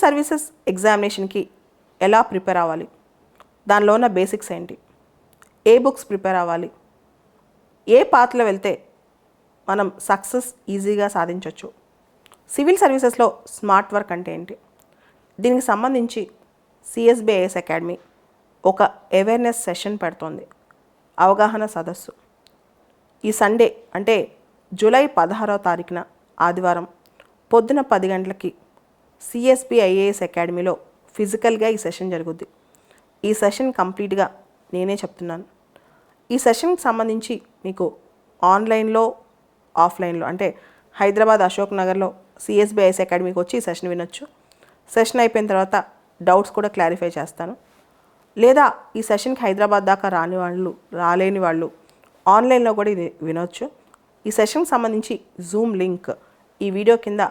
Services ఎగ్జామినేషన్కి ఎలా prepare అవ్వాలి, దానిలో ఉన్న బేసిక్స్ ఏంటి, ఏ బుక్స్ ప్రిపేర్ అవ్వాలి, ఏ పాత్లో వెళ్తే మనం సక్సెస్ ఈజీగా సాధించవచ్చు, సివిల్ సర్వీసెస్లో స్మార్ట్ వర్క్ అంటే ఏంటి, దీనికి సంబంధించి సిఎస్బిఐఎస్ అకాడమీ ఒక అవేర్నెస్ సెషన్ పెడుతోంది, అవగాహన సదస్సు. ఈ సండే అంటే జూలై 16వ తారీఖున ఆదివారం పొద్దున 10 గంటలకి సిఎస్బిఐఏఎస్ అకాడమీలో ఫిజికల్గా ఈ సెషన్ జరుగుద్ది. ఈ సెషన్ కంప్లీట్గా నేనే చెప్తున్నాను. ఈ సెషన్కి సంబంధించి మీకు ఆన్లైన్లో ఆఫ్లైన్లో అంటే హైదరాబాద్ అశోక్ నగర్లో సిఎస్బిఐఎస్ అకాడమీకి వచ్చి ఈ సెషన్ వినొచ్చు. సెషన్ అయిపోయిన తర్వాత డౌట్స్ కూడా క్లారిఫై చేస్తాను. లేదా ఈ సెషన్కి హైదరాబాద్ దాకా రాలేని వాళ్ళు ఆన్లైన్లో కూడా ఇది వినొచ్చు. ఈ సెషన్కి సంబంధించి జూమ్ లింక్ ఈ వీడియో కింద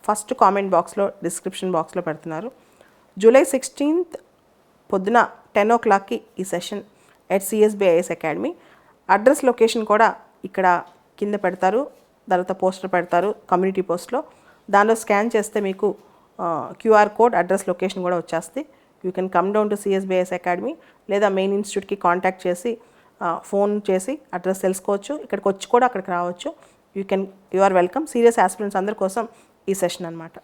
ఫస్ట్ కామెంట్ బాక్స్లో డిస్క్రిప్షన్ బాక్స్లో పెడుతున్నారు. జూలై 16th పొద్దున 10 o'clockకి ఈ session at CSBIS academy. Address location కూడా ఇక్కడ కింద పెడతారు, తర్వాత పోస్టర్ పెడతారు కమ్యూనిటీ పోస్ట్లో. దానిలో స్కాన్ చేస్తే మీకు క్యూఆర్ కోడ్ అడ్రస్ లొకేషన్ కూడా వచ్చేస్తుంది. You can come down to CSBIS academy లేదా మెయిన్ ఇన్స్టిట్యూట్కి కాంటాక్ట్ చేసి ఫోన్ చేసి అడ్రస్ తెలుసుకోవచ్చు. ఇక్కడికి వచ్చి కూడా అక్కడికి రావచ్చు. You are welcome. Serious aspirants అందరి కోసం ఈ సెషన్ అన్నమాట.